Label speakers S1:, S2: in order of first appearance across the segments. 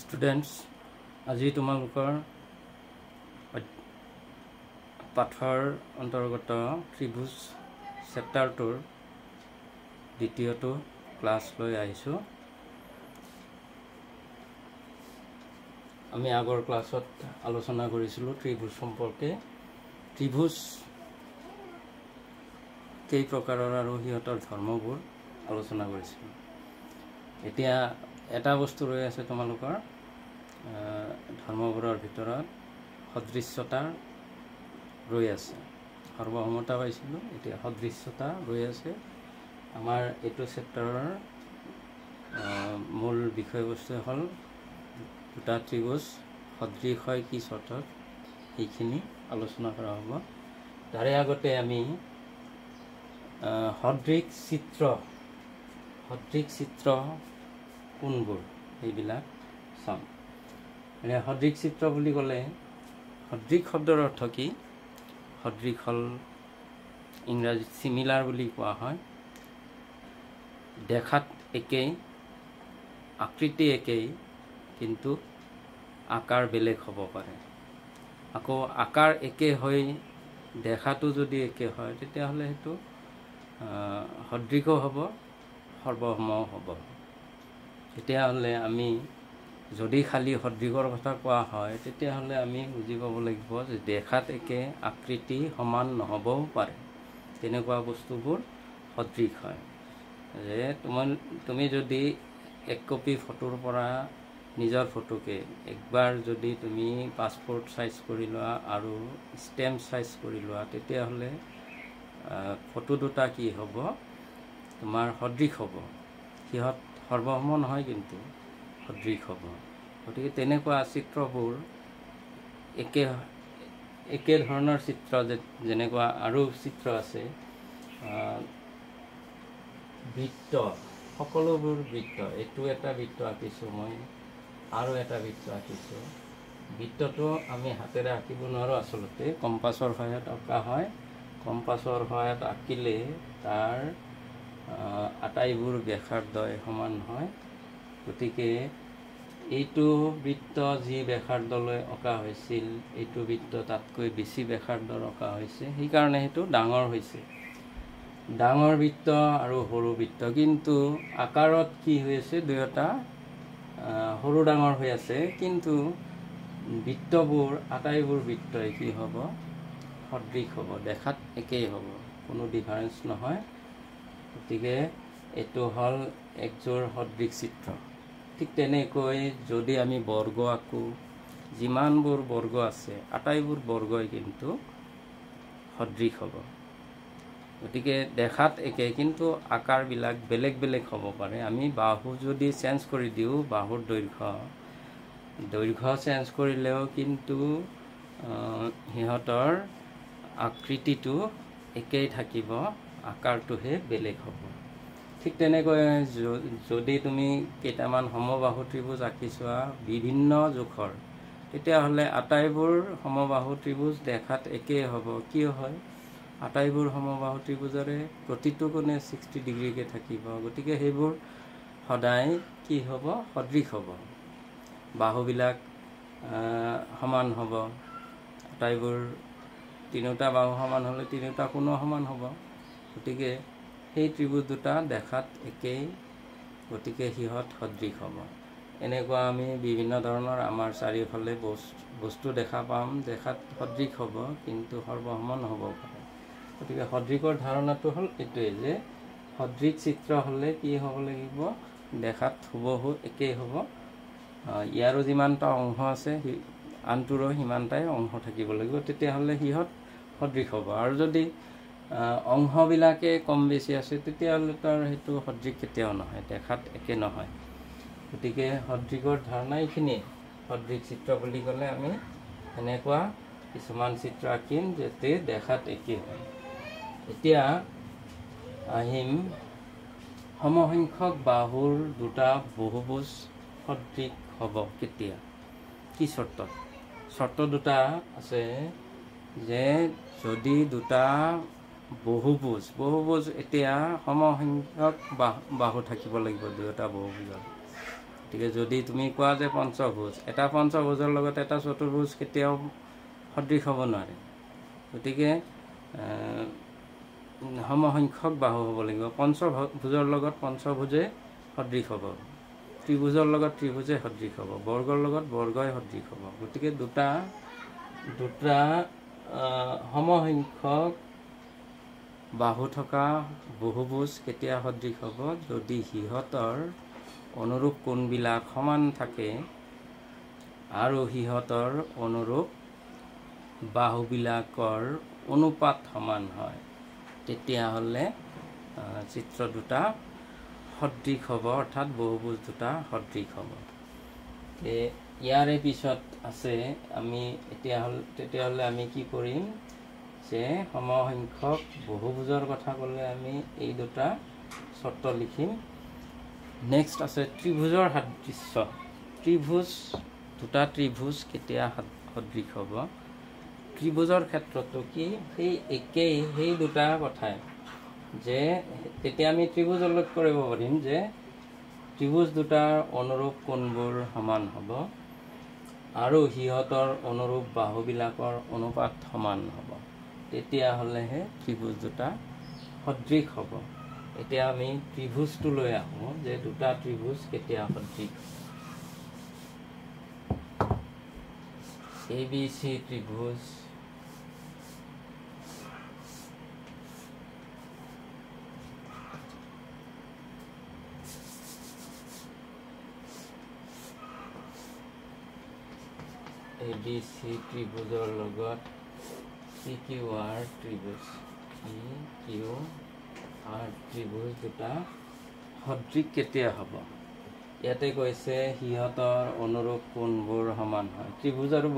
S1: Students, আজি তোমালোকৰ পাঠৰ অন্তৰ্গত ত্ৰিভুজ চেপ্টাৰটোৰ দ্বিতীয়টো ক্লাছ লৈ আহিছোঁ। আমি আগৰ ক্লাছত আলোচনা কৰিছিলোঁ ত্ৰিভুজ সম্পৰ্কে। ত্ৰিভুজ কেই প্ৰকাৰৰ আৰু সিহঁতৰ ধৰ্মবোৰ আলোচনা কৰিছিলোঁ। এতিয়া এটা বস্তু ৰৈ আছে তোমালোকৰ ধৰ্মবোৰৰ ভিতৰত সদৃশ্যতা ৰৈ আছে। সৰ্বসমতা পাইছিলোঁ, এতিয়া সদৃশ্যতা ৰৈ আছে। আমাৰ এইটো চেপ্টাৰৰ মূল বিষয়বস্তু হ'ল দুটা ত্ৰিভুজ সদৃশ হয় কি চৰ্তত, সেইখিনি আলোচনা কৰা হ'ব। তাৰে আগতে আমি সদৃশ চিত্ৰ কোনবোৰ সেইবিলাক চাম। এতিয়া সদৃশ চিত্ৰ বুলি ক'লে সদৃশ শব্দৰ অৰ্থ কি? সদৃশ হ'ল ইংৰাজীত চিমিলাৰ বুলি কোৱা হয়। দেখাত একেই, আকৃতি একেই, কিন্তু আকাৰ বেলেগ হ'ব পাৰে। আকৌ আকাৰ একে হৈ দেখাটো যদি একে হয় তেতিয়াহ'লে সেইটো সদৃশো হ'ব, সৰ্বসমও হ'ব। তেতিয়াহ'লে আমি যদি খালি সদৃশৰ কথা কোৱা হয় তেতিয়াহ'লে আমি বুজি পাব লাগিব যে দেখাত একে, আকৃতি সমান নহ'বও পাৰে। তেনেকুৱা বস্তুবোৰ সদৃশ হয়। যে তুমি যদি এক কপি ফটোৰ পৰা নিজৰ ফটোকে একবাৰ যদি তুমি পাছপোৰ্ট চাইজ কৰি লোৱা আৰু ষ্টেম্প চাইজ কৰি লোৱা তেতিয়াহ'লে ফটো দুটা কি হ'ব? তোমাৰ সদৃশ হ'ব। সিহঁত সৰ্বসম নহয়, কিন্তু সদৃশ হ'ব। গতিকে তেনেকুৱা চিত্ৰবোৰ একে ধৰণৰ চিত্ৰ যেনেকুৱা আৰু চিত্ৰ আছে। বৃত্ত, সকলোবোৰ বৃত্ত, এইটো এটা বৃত্ত আঁকিছোঁ মই, আৰু এটা বৃত্ত আঁকিছোঁ। বৃত্তটো আমি হাতেৰে আঁকিব নোৱাৰোঁ, আচলতে কম্পাছৰ সহায়ত অঁকা হয়। কম্পাছৰ সহায়ত আঁকিলে তাৰ আটাইবোৰ ব্যাসাৰ্ধই সমান হয়। গতিকে এইটো বৃত্ত যি ব্যাসাৰ্ধলৈ অঁকা হৈছিল, এইটো বৃত্ত তাতকৈ বেছি ব্যাসাৰ্ধৰ অঁকা হৈছে, সেইকাৰণে সেইটো ডাঙৰ হৈছে। ডাঙৰ বৃত্ত আৰু সৰু বৃত্ত, কিন্তু আকাৰত কি হৈ আছে? দুয়োটা সৰু ডাঙৰ হৈ আছে, কিন্তু বৃত্তবোৰ আটাইবোৰ বৃত্তই কি হ'ব? সদৃশ হ'ব, দেখাত একেই হ'ব, কোনো ডিফাৰেঞ্চ নহয়। গতিকে এইটো হ'ল একযোৰ সদৃশ চিত্ৰ। ঠিক তেনেকৈ যদি আমি বৰ্গ আঁকোঁ, যিমানবোৰ বৰ্গ আছে আটাইবোৰ বৰ্গই কিন্তু সদৃশ হ'ব। গতিকে দেখাত একে, কিন্তু আকাৰবিলাক বেলেগ বেলেগ হ'ব পাৰে। আমি বাহু যদি চেঞ্জ কৰি দিওঁ, বাহুৰ দৈৰ্ঘ্য চেঞ্জ কৰিলেও কিন্তু সিহঁতৰ আকৃতিটো একেই থাকিব, আকাৰটোহে বেলেগ হ'ব। ঠিক তেনেকৈ যদি তুমি কেইটামান সমবাহু ত্ৰিভুজ আঁকি চোৱা বিভিন্ন জোখৰ, তেতিয়াহ'লে আটাইবোৰ সমবাহু ত্ৰিভুজ দেখাত একেই হ'ব। কিয় হয়? আটাইবোৰ সমবাহু ত্ৰিভুজৰে প্ৰতিটো কোণে 60 ডিগ্ৰীকৈ থাকিব। গতিকে সেইবোৰ সদায় কি হ'ব? সদৃশ হ'ব। বাহুবিলাক সমান হ'ব। আটাইবোৰ তিনিওটা বাহু সমান হ'লে তিনিওটা কোণো সমান হ'ব। গতিকে সেই ত্ৰিভুজ দুটা দেখাত একেই, গতিকে সিহঁত সদৃশ হ'ব। এনেকুৱা আমি বিভিন্ন ধৰণৰ আমাৰ চাৰিওফালে বস্তু দেখা পাম, দেখাত সদৃশ হ'ব, কিন্তু সৰ্বসম নহ'ব পাৰে। গতিকে সদৃশৰ ধাৰণাটো হ'ল এইটোৱে যে সদৃশ চিত্ৰ হ'লে কি হ'ব লাগিব? দেখাত হুবহু একেই হ'ব। ইয়াৰো যিমানটা অংশ আছে আনটোৰো সিমানটাই অংশ থাকিব লাগিব, তেতিয়াহ'লে সিহঁত সদৃশ হ'ব। আৰু যদি অংশবিলাকে কম বেছি আছে তেতিয়াহ'লে তাৰ সেইটো সদৃশ কেতিয়াও নহয়, দেখাত একে নহয়। গতিকে সদৃশৰ ধাৰণা এইখিনিয়ে। সদৃশ চিত্ৰ বুলি ক'লে আমি এনেকুৱা কিছুমান চিত্ৰ আঁকিম যাতে দেখাত একে হয়। এতিয়া আহিম সমসংখ্যক বাহুৰ দুটা বহুভুজ সদৃশ হ'ব কেতিয়া, কি চৰ্তত? চৰ্ত দুটা আছে যে যদি দুটা বহুভুজ এতিয়া সমসংখ্যক বাহু থাকিব লাগিব দুয়োটা বহুভুজৰ। গতিকে যদি তুমি কোৱা যে পঞ্চভুজ, এটা পঞ্চভুজৰ লগত এটা চতুৰ্ভুজ কেতিয়াও সদৃশ হ'ব নোৱাৰে। গতিকে সমসংখ্যক বাহু হ'ব লাগিব। পঞ্চভুজৰ লগত পঞ্চভুজে সদৃশ হ'ব, ত্ৰিভুজৰ লগত ত্ৰিভুজে সদৃশ হ'ব, বৰ্গৰ লগত বৰ্গই সদৃশ হ'ব। গতিকে দুটা সমসংখ্যক বাহু থকা বহুভুজ কেতিয়া সদৃশ হ'ব? যদি সিহঁতৰ অনুৰূপ কোণবিলাক সমান থাকে আৰু সিহঁতৰ অনুৰূপ বাহুবিলাকৰ অনুপাত সমান হয়, তেতিয়াহ'লে চিত্ৰ দুটা সদৃশ হ'ব, অৰ্থাৎ বহুভুজ দুটা সদৃশ হ'ব। ইয়াৰে পিছত আছে আমি তেতিয়াহ'লে আমি কি কৰিম যে সমসংখ্যক বহুভুজৰ কথা ক'লে আমি এই দুটা চৰ্ত লিখিম। নেক্সট আছে ত্ৰিভুজৰ সাদৃশ্য। দুটা ত্ৰিভুজ কেতিয়া সদৃশ হ'ব? ত্ৰিভুজৰ ক্ষেত্ৰতো কি সেই একেই, সেই দুটা কথাই যে তেতিয়া আমি ত্ৰিভুজ উল্লেখ কৰিব পাৰিম যে ত্ৰিভুজ দুটাৰ অনুৰূপ কোণবোৰ সমান হ'ব আৰু সিহঁতৰ অনুৰূপ বাহুবিলাকৰ অনুপাত সমান হ'ব, তেতিয়াহ'লেহে ত্ৰিভুজ দুটা সদৃশ হ'ব। এতিয়া আমি ত্ৰিভুজটো লৈ আহোঁ যে দুটা ত্ৰিভুজ কেতিয়া সদৃশ। ABC ত্ৰিভুজ, ABC ত্ৰিভুজৰ লগত PQR ত্ৰিভুজ, PQR ত্ৰিভুজ দুটা সদৃশ কেতিয়া হ'ব? ইয়াতে কৈছে সিহঁতৰ অনুৰূপ কোণবোৰ সমান হয়। ত্ৰিভুজ আৰু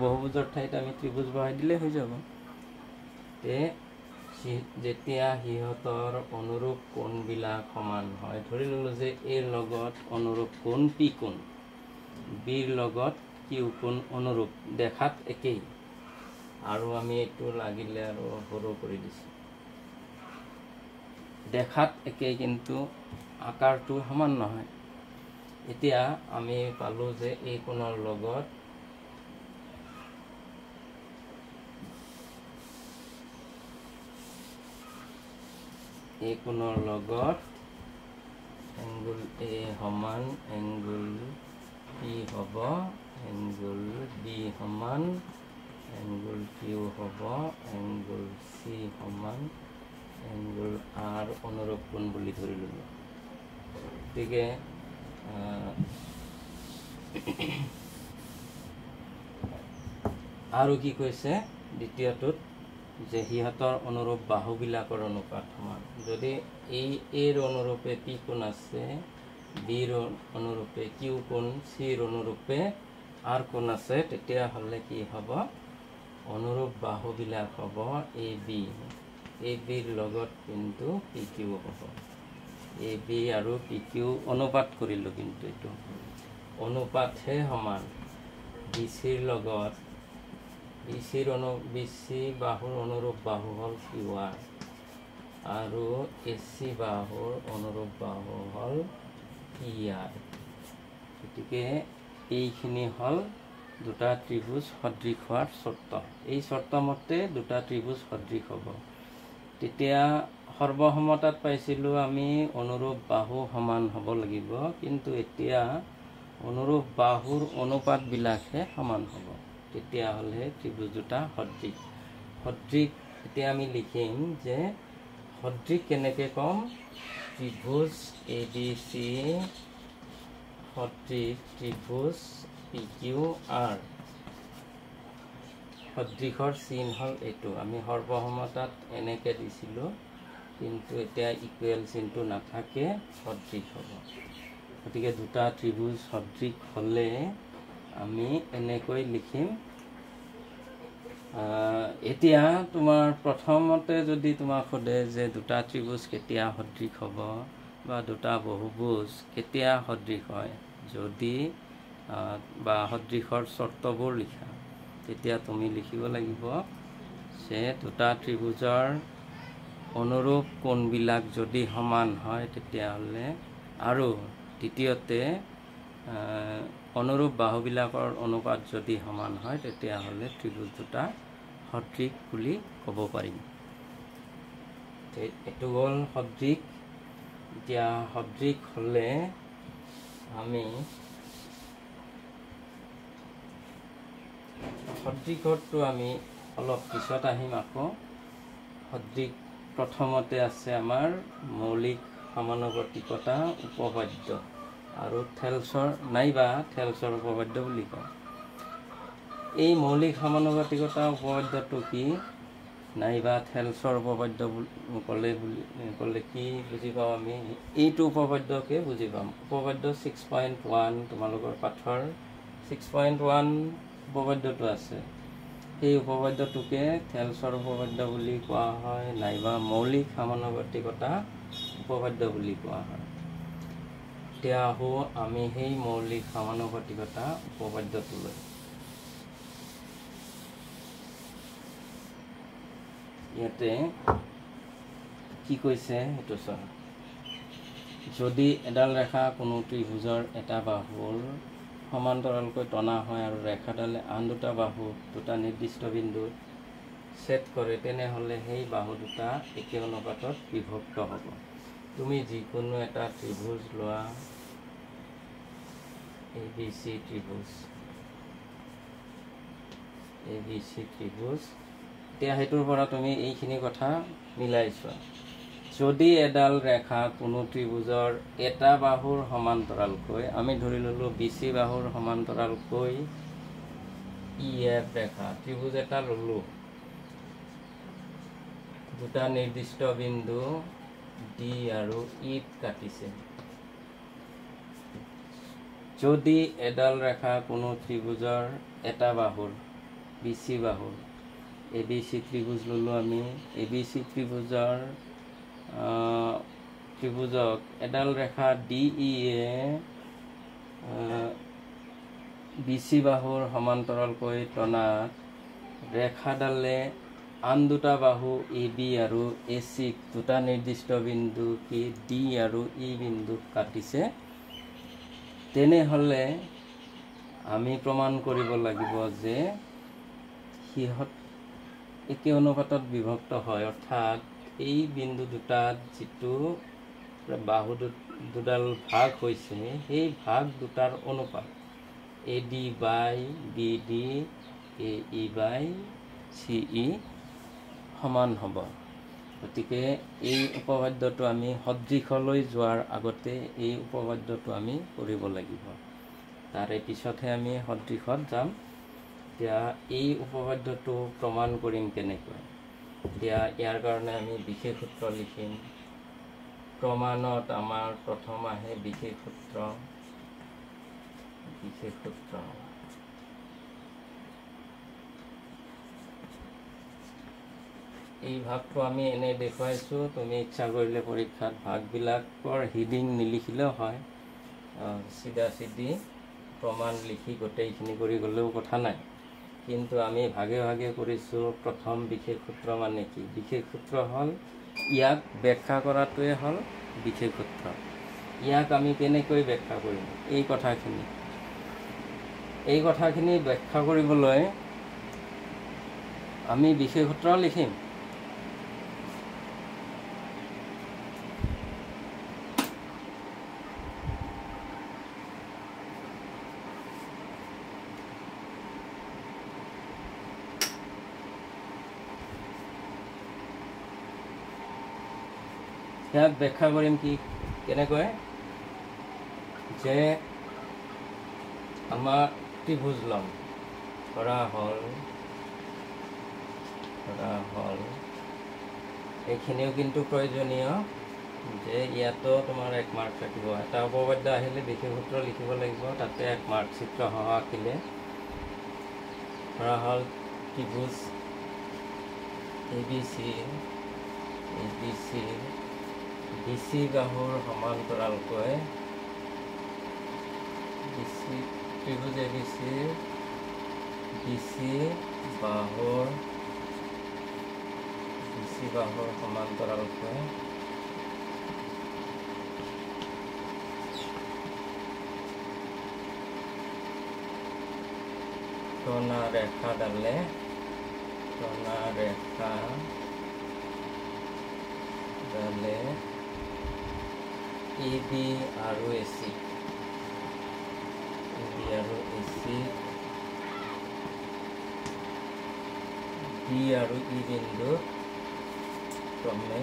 S1: বহুভুজৰ ঠাইত আমি ত্ৰিভুজ বহাই দিলে হৈ যাব। যেতিয়া সিহঁতৰ অনুৰূপ কোণবিলাক সমান হয়, ধৰি ল'লোঁ যে এৰ লগত অনুৰূপ কোণ P কোণ, বিৰ লগত কিউ কোণ অনুৰূপ, দেখাত একেই, আৰু আমি এইটো লাগিলে আৰু সৰু কৰি দিছোঁ। দেখাত একেই কিন্তু আকাৰটো সমান নহয়। এতিয়া আমি পালোঁ যে এই কোণৰ লগত এংগুল A সমান এংগুল P হ'ব, এংগুল B সমান এংগুল Q হ'ব, এংগুল C সমান এংগুল R অনুৰূপ কোণ বুলি ধৰি ল'লোঁ। গতিকে আৰু কি কৈছে দ্বিতীয়টোত যে সিহঁতৰ অনুৰূপ বাহুবিলাকৰ অনুপাত সমান। যদি এৰ অনুৰূপে P কোণ আছে, বিৰ অনুৰূপে কিউ কোণ, চিৰ অনুৰূপে R কোণ আছে, তেতিয়াহ'লে কি হ'ব? অনুৰূপ বাহুবিলাক হ'ব AB, ABৰ লগত কিন্তু PQ হ'ব। AB আৰু PQ অনুপাত কৰিলোঁ, কিন্তু এইটো অনুপাতহে সমান। BCৰ লগত BC বাহুৰ অনুৰূপ বাহু হ'ল QR আৰু AC বাহুৰ অনুৰূপ বাহু হ'ল PR। গতিকে এইখিনি হ'ল দুটা ত্ৰিভুজ সদৃশ হোৱাৰ চৰ্ত। এই চৰ্ত মতে দুটা ত্ৰিভুজ সদৃশ হ'ব। তেতিয়া সৰ্বসমতাত পাইছিলোঁ আমি অনুৰূপ বাহু সমান হ'ব লাগিব, কিন্তু এতিয়া অনুৰূপ বাহুৰ অনুপাতবিলাকহে সমান হ'ব, তেতিয়াহ'লে ত্ৰিভুজ দুটা সদৃশ। এতিয়া আমি লিখিম যে সদৃশ কেনেকৈ ক'ম? ত্ৰিভুজ ABC সদৃশ ত্ৰিভুজ PQR। সদৃশৰ চিন হ'ল এইটো। আমি সৰ্বসমতাত এনেকৈ দিছিলোঁ, কিন্তু এতিয়া ইকুৱেল চিনটো নাথাকে, সদৃশ হ'ব। গতিকে দুটা ত্ৰিভুজ সদৃশ হ'লে আমি এনেকৈ লিখিম। এতিয়া তোমাৰ প্ৰথমতে যদি তোমাক সোধে যে দুটা ত্ৰিভুজ কেতিয়া সদৃশ হ'ব বা দুটা বহুভুজ কেতিয়া সদৃশ হয়, যদি বা সদৃশৰ চৰ্তবোৰ লিখা, তেতিয়া তুমি লিখিব লাগিব যে দুটা ত্ৰিভুজৰ অনুৰূপ কোণবিলাক যদি সমান হয় তেতিয়াহ'লে, আৰু দ্বিতীয়তে অনুৰূপ বাহুবিলাকৰ অনুপাত যদি সমান হয় তেতিয়াহ'লে ত্ৰিভুজ দুটা সদৃশ বুলি ক'ব পাৰিম। এইটো হ'ল সদৃশ। এতিয়া সদৃশ হ'লে আমি সদৃশটো আমি অলপ পিছত আহিম। আকৌ সদৃশ প্ৰথমতে আছে আমাৰ মৌলিক সমানুপাতিকতা উপপাদ্য আৰু থেলছৰ নাইবা থেলছৰ উপপাদ্য বুলি কওঁ। এই মৌলিক সমানুপাতিকতা উপপাদ্যটো কি নাইবা থেলছৰ উপপাদ্য ক'লে কি বুজি পাওঁ আমি? এইটো উপপাদ্যকে বুজি পাম। উপপাদ্য 6.1 তোমালোকৰ পাঠৰ 6.1 উপপাদ্যটো আছে। সেই উপপাদ্যটোকে থেলছৰ উপপাদ্য বুলি কোৱা হয় নাইবা মৌলিক সমানুপাতিকতা উপপাদ্য বুলি কোৱা হয়। এতিয়া আহোঁ আমি সেই মৌলিক সমানুপাতিকতা উপপাদ্যটোলৈ। ইয়াতে কি কৈছে সেইটো চোৱা। যদি এডাল ৰেখা কোনো ত্ৰিভুজৰ এটা বাহুৰ সমান্তৰালকৈ টনা হয় আৰু ৰেখাডালে আন দুটা বাহু দুটা নিৰ্দিষ্ট বিন্দুত ছেদ কৰে তেনেহ'লে সেই বাহু দুটা একে অনুপাতত বিভক্ত হ'ব। তুমি যিকোনো এটা ত্ৰিভুজ লোৱা, ABC ত্ৰিভুজ, ABC ত্ৰিভুজ। এতিয়া সেইটোৰ পৰা তুমি এইখিনি কথা মিলাই চোৱা। যদি এডাল ৰেখা কোনো ত্ৰিভুজৰ এটা বাহুৰ সমান্তৰালকৈ, আমি ধৰি ল'লোঁ BC বাহুৰ সমান্তৰালকৈ EF ৰেখা ত্ৰিভুজ এটা ল'লোঁ, দুটা নিৰ্দিষ্ট বিন্দু D আৰু Eত কাটিছে। যদি এডাল ৰেখা কোনো ত্ৰিভুজৰ এটা বাহুৰ BC বাহুৰ ABC ত্ৰিভুজ ল'লোঁ আমি, ABC ত্ৰিভুজক এডাল ৰেখা DE এ BC বাহুৰ সমান্তৰালকৈ টনাত ৰেখাডালে আন দুটা বাহু AB আৰু AC দুটা নিৰ্দিষ্ট বিন্দু কি D আৰু E বিন্দুক কাটিছে, তেনেহ'লে আমি প্ৰমাণ কৰিব লাগিব যে সিহঁত একে অনুপাতত বিভক্ত হয়। অৰ্থাৎ এই বিন্দু দুটাত যিটো বাহু দুডাল ভাগ হৈছে সেই ভাগ দুটাৰ অনুপাত AD বাই BD AE বাই CE সমান হ'ব। গতিকে এই উপপাদ্যটো আমি সদৃশলৈ যোৱাৰ আগতে এই উপপাদ্যটো আমি কৰিব লাগিব, তাৰে পিছতহে আমি সদৃশত যাম। এতিয়া এই উপপাদ্যটো প্ৰমাণ কৰিম কেনেকৈ? এতিয়া ইয়াৰ কাৰণে আমি বিশেষ সূত্ৰ লিখিম। প্ৰমাণত আমাৰ প্ৰথম আহে বিশেষ সূত্ৰ। এই ভাগটো আমি এনে দেখুৱাইছোঁ, তুমি ইচ্ছা কৰিলে পৰীক্ষাত ভাগবিলাকৰ হিডিং নিলিখিলেও হয়, চিধা চিধি প্ৰমাণ লিখি গোটেইখিনি কৰি গ'লেও কথা নাই। কিন্তু আমি ভাগে ভাগে কৰিছোঁ। প্ৰথম বিশেষ সূত্ৰ মানে কি? বিশেষ সূত্ৰ হ'ল ইয়াক ব্যাখ্যা কৰাটোৱে হ'ল বিশেষ সূত্ৰ। ইয়াক আমি কেনেকৈ ব্যাখ্যা কৰিম? এই কথাখিনি ব্যাখ্যা কৰিবলৈ আমি বিশেষ সূত্ৰ লিখিম। ইয়াক ব্যাখ্যা কৰিম কি কেনেকৈ? যে আমাৰ ত্ৰিভুজ ল'ম, ধৰা হ'ল এইখিনিও কিন্তু প্ৰয়োজনীয় যে ইয়াতো তোমাৰ 1 মাৰ্ক থাকিব। এটা উপপাদ্য আহিলে বিশেষ সূত্ৰ লিখিব লাগিব, তাতে 1 মাৰ্ক চিত্ৰ সহ আঁকিলে। ধৰা হ'ল ত্ৰিভুজ ABC BC বাহুৰ সমান্তৰালকৈ ত্ৰিভুজ ABC BC বাহুৰ সমান্তৰালকৈ টনা ৰেখা ডালে টনা ৰেখা ডালে AB আৰু AC আৰু AC D আৰু E বিন্দু ক্ৰমে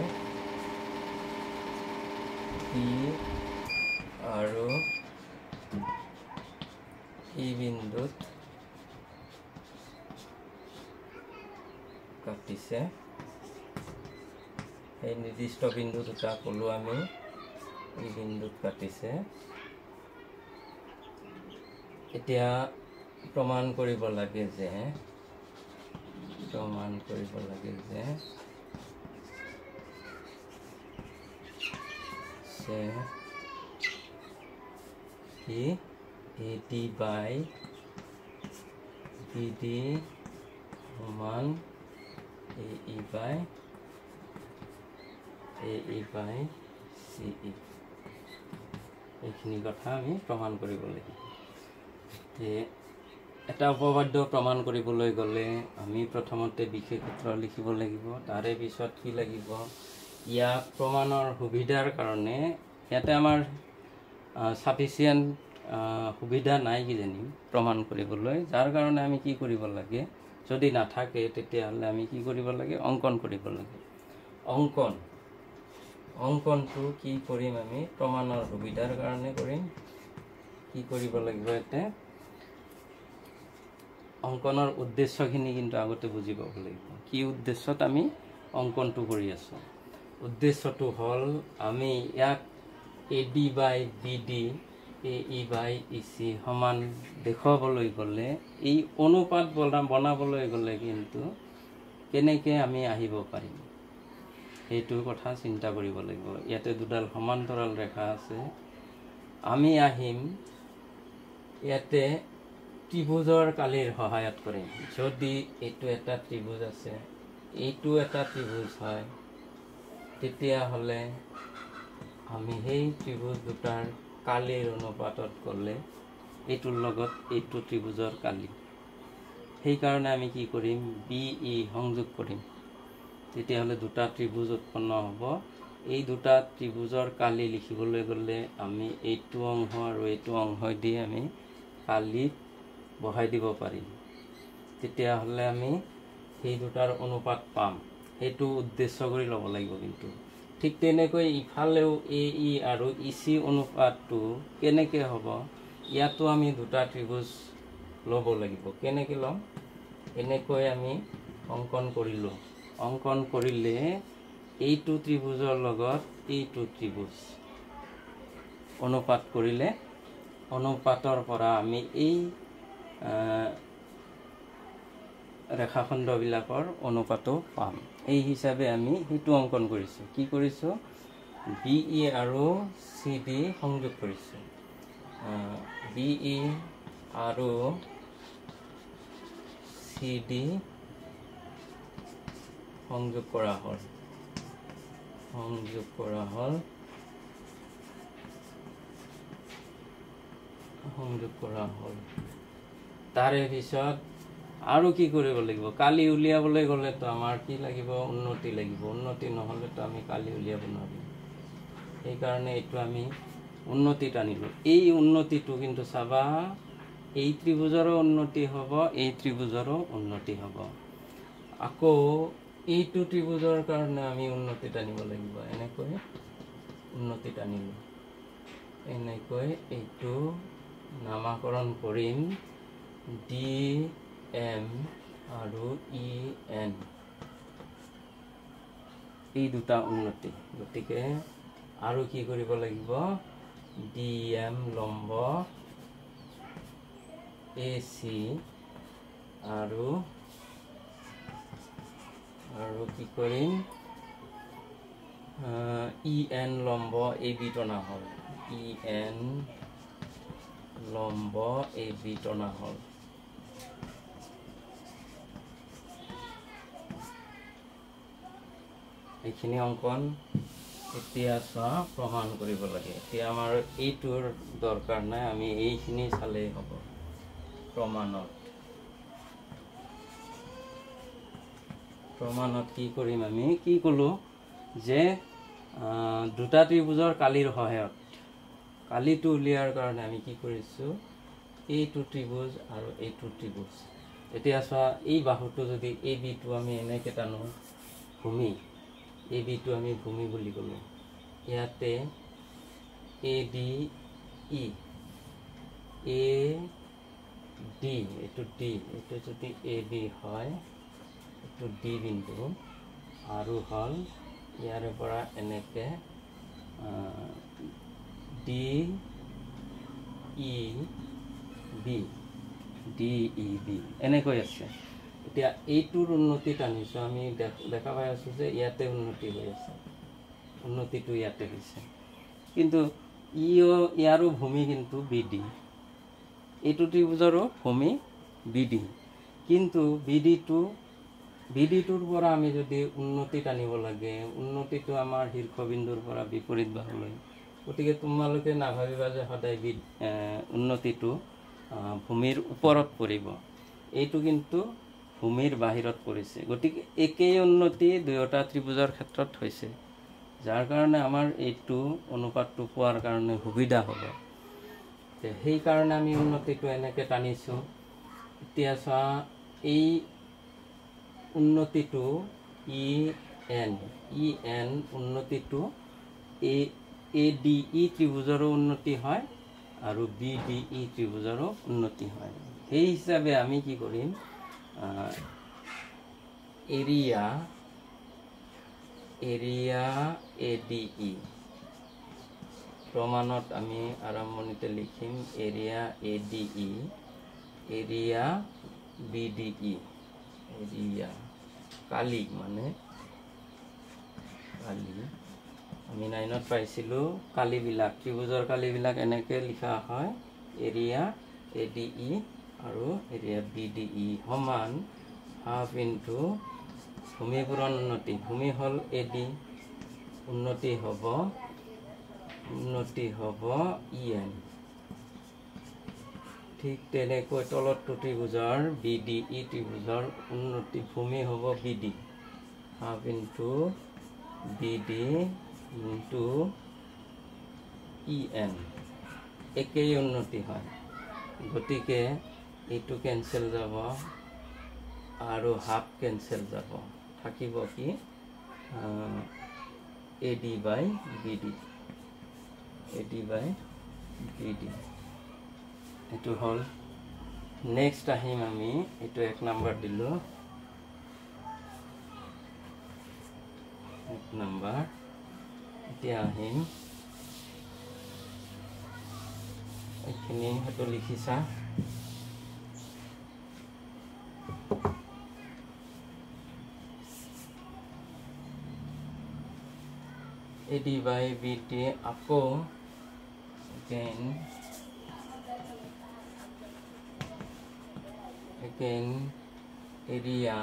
S1: D আৰু E বিন্দুত কাটিছে এই নিৰ্দিষ্ট বিন্দু দুটা ক'লো আমি E বিন্দুত কাটিছে এতিয়া প্ৰমাণ কৰিব লাগে যে AD by BD সমান AE by CE এইখিনি কথা আমি প্ৰমাণ কৰিব লাগিব এটা উপপাদ্য প্ৰমাণ কৰিবলৈ গ'লে আমি প্ৰথমতে বিশেষ সূত্ৰ লিখিব লাগিব তাৰে পিছত কি লাগিব ইয়াক প্ৰমাণৰ সুবিধাৰ কাৰণে ইয়াতে আমাৰ সাফিচিয়েন্ট সুবিধা নাই কিজানি প্ৰমাণ কৰিবলৈ যাৰ কাৰণে আমি কি কৰিব লাগে যদি নাথাকে তেতিয়াহ'লে আমি কি কৰিব লাগে অঙ্কন কৰিব লাগে অঙ্কনটো কি কৰিম আমি প্ৰমাণৰ সুবিধাৰ কাৰণে কৰিম কি কৰিব লাগিব এতে অঙ্কনৰ উদ্দেশ্যখিনি কিন্তু আগতে বুজি পাব লাগিব কি উদ্দেশ্যত আমি অঙ্কনটো কৰি আছো উদ্দেশ্যটো হ'ল আমি ইয়াক AD by BD AE by EC সমান দেখুৱাবলৈ গ'লে এই অনুপাত বনাবলৈ গ'লে কিন্তু কেনেকৈ আমি আহিব পাৰিম এইটো কথা চিন্তা কৰিব লাগিব ইয়াতে দুডাল সমান্তৰাল ৰেখা আছে আমি আহিম ইয়াতে ত্ৰিভুজৰ কালিৰ সহায়ত কৰিম যদি এইটো এটা ত্ৰিভুজ আছে এইটো এটা ত্ৰিভুজ হয় তেতিয়াহ'লে আমি সেই ত্ৰিভুজ দুটাৰ কালিৰ অনুপাতত গ'লে এইটোৰ লগত এইটো ত্ৰিভুজৰ কালি সেইকাৰণে আমি কি কৰিম BE সংযোগ কৰিম তেতিয়াহ'লে দুটা ত্ৰিভুজ উৎপন্ন হ'ব এই দুটা ত্ৰিভুজৰ কালি লিখিবলৈ গ'লে আমি এইটো অংশ আৰু এইটো অংশ দি আমি কালিত বহাই দিব পাৰিম তেতিয়াহ'লে আমি সেই দুটাৰ অনুপাত পাম সেইটো উদ্দেশ্য কৰি ল'ব লাগিব কিন্তু ঠিক তেনেকৈ ইফালেও AE আৰু EC অনুপাতটো কেনেকৈ হ'ব ইয়াতো আমি দুটা ত্ৰিভুজ ল'ব লাগিব কেনেকৈ ল'ম এনেকৈ আমি অঙ্কন কৰিলোঁ অঙ্কন কৰিলে এইটো ত্ৰিভুজৰ লগত এইটো ত্ৰিভুজ অনুপাত কৰিলে অনুপাতৰ পৰা আমি এই ৰেখাখণ্ডবিলাকৰ অনুপাতো পাম এই হিচাপে আমি সেইটো অঙ্কন কৰিছোঁ কি কৰিছোঁ BE আৰু CD সংযোগ কৰিছোঁ BE আৰু CD সংযোগ কৰা হ'ল তাৰে পিছত আৰু কি কৰিব লাগিব কালি উলিয়াবলৈ গ'লেতো আমাৰ কি লাগিব উন্নতি লাগিব উন্নতি নহ'লেতো আমি কালি উলিয়াব নোৱাৰিম সেইকাৰণে এইটো আমি উন্নতিত আনিলোঁ এই উন্নতিটো কিন্তু চাবা এই ত্ৰিভুজৰো উন্নতি হ'ব এই ত্ৰিভুজৰো উন্নতি হ'ব আকৌ এইটো ত্ৰিভুজৰ কাৰণে আমি উন্নতিত আনিব লাগিব এনেকৈ উন্নতিত আনিলোঁ এনেকৈ এইটো নামাকৰণ কৰিম DM আৰু EN এই দুটা উন্নতি গতিকে আৰু কি কৰিব লাগিব DM লম্ব AC আৰু কি কৰিম EN লম্ব AB টনা হ'ল EN লম্ব AB টনা হ'ল এইখিনি অঙ্কন এতিয়া চোৱা প্ৰমাণ কৰিব লাগে এতিয়া আমাৰ এইটোৰ দৰকাৰ নাই আমি এইখিনি চালেই হ'ব প্ৰমাণত প্ৰমাণত কি কৰিম আমি কি ক'লো যে দুটা ত্ৰিভুজৰ কালিৰ সহায়ত কালিটো উলিয়াৰ কাৰণে আমি কি কৰিছোঁ এইটো ত্ৰিভুজ আৰু এইটো ত্ৰিভুজ এতিয়া চোৱা এই বাহুটো যদি এ বিটো আমি এনেকৈ টানো ভূমি এ বিটো আমি ভূমি বুলি ক'লোঁ ইয়াতে এ ডি ই এ ডি এইটো ডি এইটো যদি এ বি হয় এইটো ডি বিন্দু আৰু হ'ল ইয়াৰে পৰা এনেকৈ ডি ই বি এনেকৈ আছে এতিয়া এইটোৰ উন্নতি টানিছোঁ আমি দেখা পাই আছোঁ যে ইয়াতে উন্নতি হৈ আছে উন্নতিটো ইয়াতে হৈছে কিন্তু ইয়াৰো ভূমি কিন্তু বি ডি এইটো ত্ৰিভুজৰো ভূমি বি ডি কিন্তু বি ডিটোৰ পৰা আমি যদি উন্নতি টানিব লাগে উন্নতিটো আমাৰ শীৰ্ষবিন্দুৰ পৰা বিপৰীত বাহুলৈ গতিকে তোমালোকে নাভাবিবা যে সদায় উন্নতিটো ভূমিৰ ওপৰত পৰিব এইটো কিন্তু ভূমিৰ বাহিৰত পৰিছে গতিকে একেই উন্নতি দুয়োটা ত্ৰিভুজৰ ক্ষেত্ৰত হৈছে যাৰ কাৰণে আমাৰ এইটো অনুপাতটো পোৱাৰ কাৰণে সুবিধা হ'ব সেইকাৰণে আমি উন্নতিটো এনেকৈ টানিছোঁ এতিয়া চোৱা এই উন্নতিটো ই এন উন্নতিটো এ ডি ই ত্ৰিভুজৰো উন্নতি হয় আৰু বি ডি ই ত্ৰিভুজৰো উন্নতি হয় সেই হিচাপে আমি কি কৰিম এৰিয়া এ ডি ই প্ৰমাণত আমি আৰম্ভণিতে লিখিম area A D E area B D E area কালি মানে কালি আমি 9ত পাইছিলোঁ কালিবিলাক ত্ৰিভুজৰ কালিবিলাক এনেকৈ লিখা হয় এৰিয়া এ ডি ই আৰু এৰিয়া বি ডি ই সমান হাফ ইনটু ভূমি পূৰণ উন্নতি ভূমি হ'ল এ ডি উন্নতি হ'ব ই এন ঠিক তেনেকৈ তলতটো ত্ৰিভুজৰ বি ডি ই ত্ৰিভুজৰ উন্নতি ভূমি হ'ব B D half into B D into E N একেই উন্নতি হয় গতিকে এইটো কেঞ্চেল যাব আৰু হাফ কেঞ্চেল যাব থাকিব কি A D by B D এইটো হ'ল নেক্সট আহিম আমি এইটো 1 নম্বৰ দিলোঁ 1 নম্বৰ এতিয়া আহিম এইখিনি হয়তো লিখিছা A D by B D আকৌ again area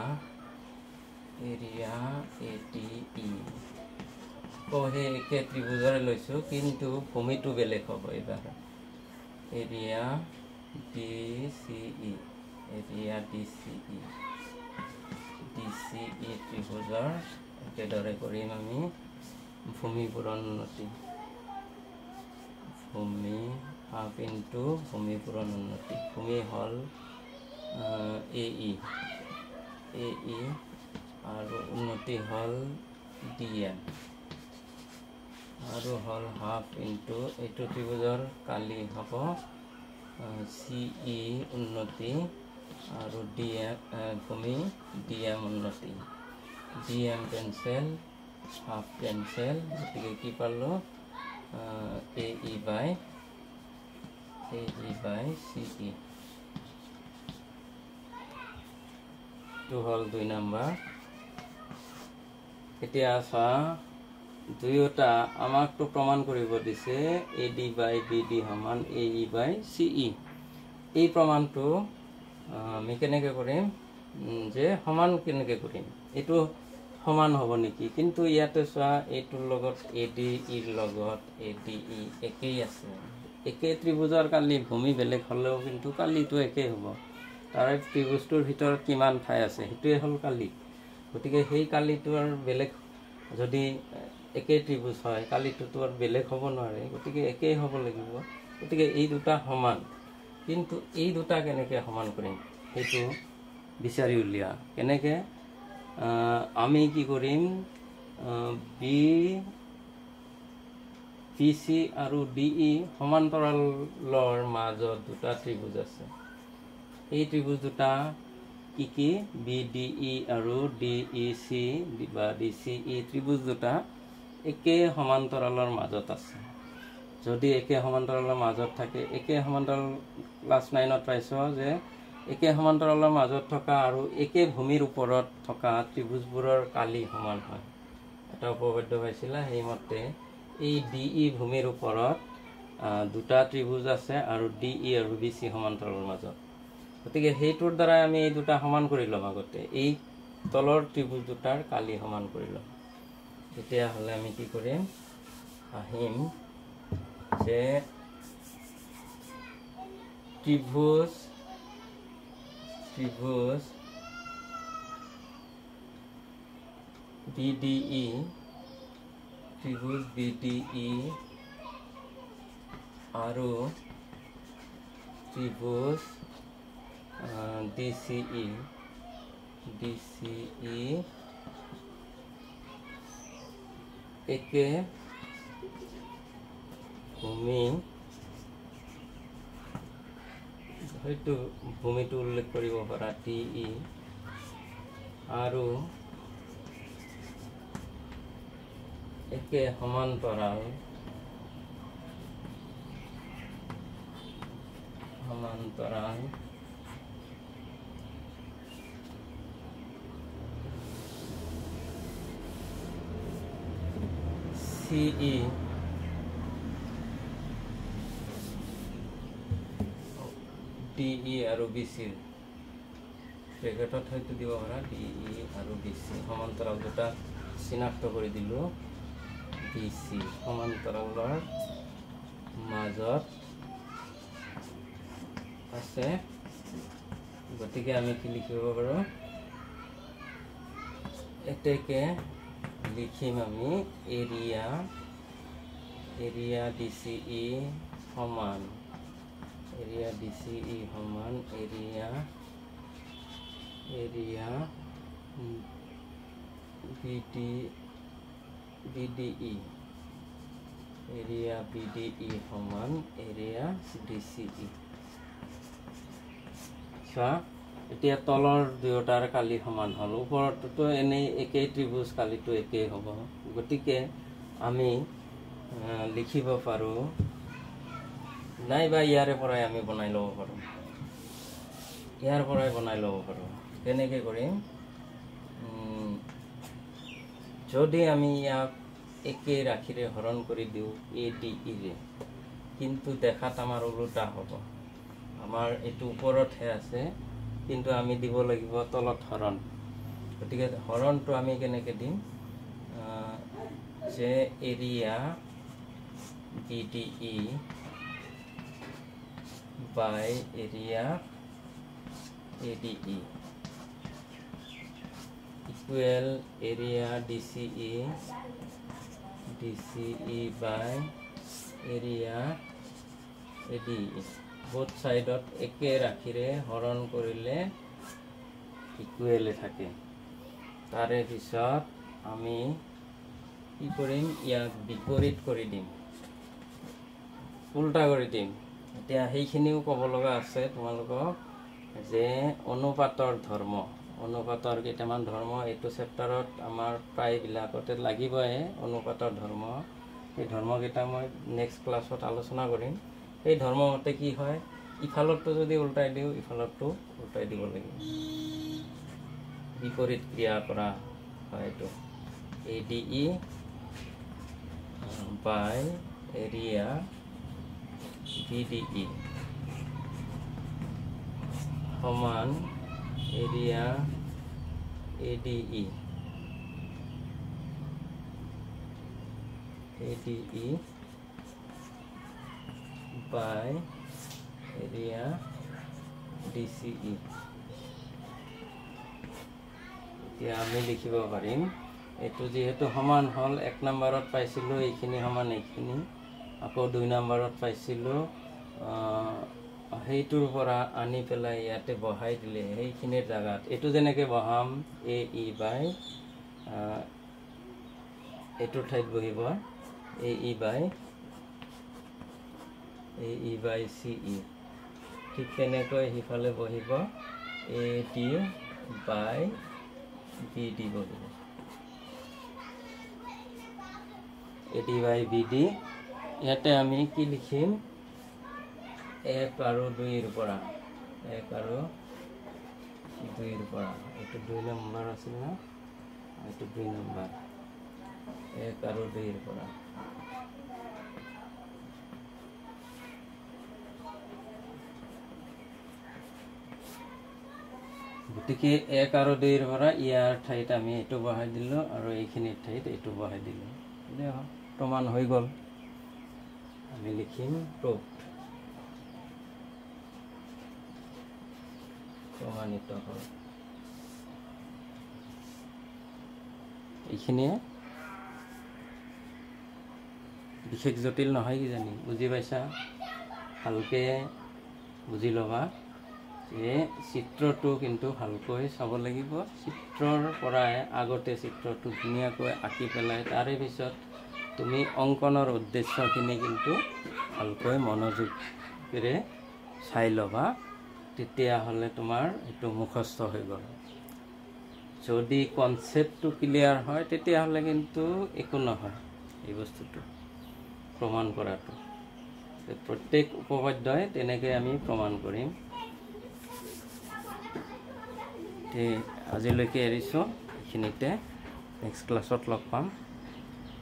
S1: A D E সেই একে ত্ৰিভুজৰে লৈছোঁ কিন্তু ভূমিটো বেলেগ হ'ব এইবাৰ এৰিয়া ডি চি ই ত্ৰিভুজৰ একেদৰে কৰিম আমি ভূমি পূৰণ উন্নতি ভূমি হাফ ইনটু ভূমি পূৰণ উন্নতি ভূমি হ'ল এ ই আৰু উন্নতি হ'ল ডি এন আৰু হ'ল হাফ ইনটু এইটো ত্ৰিভুজৰ কালি হ'ব চি ই উন্নতি আৰু ডি এম ভূমি ডি এম উন্নতি D M cancel half cancel গতিকে কি পালোঁ এ ই বাই চি ই এইটো হ'ল 2 নম্বৰ এতিয়া চোৱা দুয়োটা আমাকতো প্ৰমাণ কৰিব দিছে A D by B D সমান এ ই বাই চি ই এই প্ৰমাণটো আমি কেনেকৈ কৰিম যে সমান কেনেকৈ কৰিম এইটো সমান হ'ব নেকি কিন্তু ইয়াতে চোৱা এইটোৰ লগত এ ডি ইৰ লগত এ ডি ই একেই আছে একে ত্ৰিভুজৰ কালি ভূমি বেলেগ হ'লেও কিন্তু কালিটো একেই হ'ব তাৰে ত্ৰিভুজটোৰ ভিতৰত কিমান ঠাই আছে সেইটোৱে হ'ল কালি গতিকে সেই কালিটো আৰু বেলেগ যদি একেই ত্ৰিভুজ হয় কালিটোতো আৰু বেলেগ হ'ব নোৱাৰে, গতিকে একেই হ'ব লাগিব। গতিকে এই দুটা সমান, কিন্তু এই দুটা কেনেকৈ সমান কৰিম সেইটো বিচাৰি উলিওৱা। কেনেকৈ আমি কি কৰিম, BC আৰু DE সমান্তৰালৰ মাজত দুটা ত্ৰিভুজ আছে। এই ত্ৰিভুজ দুটা কি কি, BDE আৰু DEC বা DCE ত্ৰিভুজ দুটা একে সমান্তৰালৰ মাজত আছে। যদি একে সমান্তৰালৰ মাজত থাকে, একে সমান্তৰাল ক্লাছ 9ত পাইছ যে একে সমান্তৰালৰ মাজত থকা আৰু একে ভূমিৰ ওপৰত থকা ত্ৰিভুজবোৰৰ কালি সমান হয়। এটা উপপাদ্য পাইছিলা। সেইমতে এই DE ভূমিৰ ওপৰত দুটা ত্ৰিভুজ আছে আৰু DE আৰু BC সমান্তৰালৰ মাজত। গতিকে সেইটোৰ দ্বাৰাই আমি এই দুটা সমান কৰি ল'ম। আগতে এই তলৰ ত্ৰিভুজ দুটাৰ কালি সমান কৰি ল'ম। তেতিয়াহ'লে আমি কি কৰিম, আহিম যে ত্ৰিভুজ BDE আৰু ত্ৰিভুজ DCE একে ভূমি, হয়তো ভূমিটো উল্লেখ কৰিব পাৰা TE, আৰু একে সমান্তৰাল CE DE আৰু BC ব্ৰেকেটত হয়তো দিব পাৰা, DE আৰু BC সমান্তৰাল দুটা চিনাক্ত কৰি দিলোঁ। BC সমান্তৰালৰ মাজত আছে। গতিকে আমি কি লিখিব পাৰোঁ, এতেকে লিখিম আমি এৰিয়া DCE সমান এৰিয়া BDE সমান এৰিয়া DCE। চোৱা, এতিয়া তলৰ দুয়োটাৰ কালি সমান হ'ল, ওপৰততো এনেই একেই ত্ৰিভুজ, কালিটো একেই হ'ব। গতিকে আমি লিখিব পাৰোঁ, নাইবা ইয়াৰে পৰাই আমি বনাই ল'ব পাৰোঁ। কেনেকৈ কৰিম, যদি আমি ইয়াক একে ৰাশিৰে হৰণ কৰি দিওঁ ADE ৰে, কিন্তু দেখাত আমাৰ ওলোটা হ'ব। আমাৰ এইটো ওপৰতহে আছে, কিন্তু আমি দিব লাগিব তলত হৰণ। গতিকে হৰণটো আমি কেনেকৈ দিম, যে area BDE by area ADE equal area DCE by area ADE। Both সাইডত একে ৰাশিৰে হৰণ কৰিলে ইকুৱেলে থাকে। তাৰে পিছত আমি কি কৰিম, ইয়াক বিপৰীত কৰি দিম, উল্টা কৰি দিম। এতিয়া সেইখিনিও ক'ব লগা আছে তোমালোকক, যে অনুপাতৰ কেইটামান ধৰ্ম এইটো চেপ্টাৰত আমাৰ প্ৰায়বিলাকতে লাগিবই। অনুপাতৰ ধৰ্ম, সেই ধৰ্মকেইটা মই নেক্সট ক্লাছত আলোচনা কৰিম। সেই ধৰ্ম মতে কি হয়, ইফালতটো যদি উল্টাই দিওঁ, ইফালতটো উল্টাই দিব লাগিব, বিপৰীত ক্ৰিয়া কৰা হয়। এইটো ADE বাই এৰিয়া BDE সমান এৰিয়া ADE বাই এৰিয়া DCE। এতিয়া আমি লিখিব পাৰিম এইটো যিহেতু সমান হ'ল 1 নম্বৰত পাইছিলোঁ এইখিনি সমান এইখিনি আকৌ 2 নম্বৰত পাইছিলোঁ সেইটোৰ পৰা আনি পেলাই ইয়াতে বহাই দিলে সেইখিনিৰ জায়গাত এইটো যেনেকৈ বহাম AE বাই এইটোৰ ঠাইত বহিব AE বাই CE ঠিক তেনেকৈ সিফালে বহিব AD বাই BD বহিব AD বাই BD ইয়াতে আমি কি লিখিম 1 আৰু 2 ৰ পৰা 1 আৰু 2 ৰ পৰা এইটো 2 নম্বৰ আছিল না এইটো 2 নম্বৰ 1 আৰু 2 ৰ পৰা গতিকে 1 আৰু 2 ৰ পৰা ইয়াৰ ঠাইত আমি এইটো বহাই দিলোঁ আৰু এইখিনিৰ ঠাইত এইটো বহাই দিলোঁ প্ৰমাণ হৈ গ'ল আমি লিখিম প্ৰুফ প্ৰমাণিত হ'ল এইখিনিয়ে বিশেষ জটিল নহয় কিজানি বুজি পাইছা ভালকৈ বুজি ল'বা যে চিত্ৰটো কিন্তু ভালকৈ চাব লাগিব চিত্ৰৰ পৰাই আগতে চিত্ৰটো ধুনীয়াকৈ আঁকি পেলাই তাৰে পিছত তুমি অংকনৰ উদ্দেশ্যখিনি কিন্তু ভালকৈ মনোযোগেৰে চাই ল'বা তেতিয়াহ'লে তোমাৰ এইটো মুখস্থ হৈ গ'ল যদি কনচেপ্টটো ক্লিয়াৰ হয় তেতিয়াহ'লে কিন্তু একো নহয় এই বস্তুটো প্ৰমাণ কৰাটো প্ৰত্যেক উপপাদ্যই তেনেকৈ আমি প্ৰমাণ কৰিম আজিলৈকে এৰিছোঁ এইখিনিতে নেক্সট ক্লাছত লগ পাম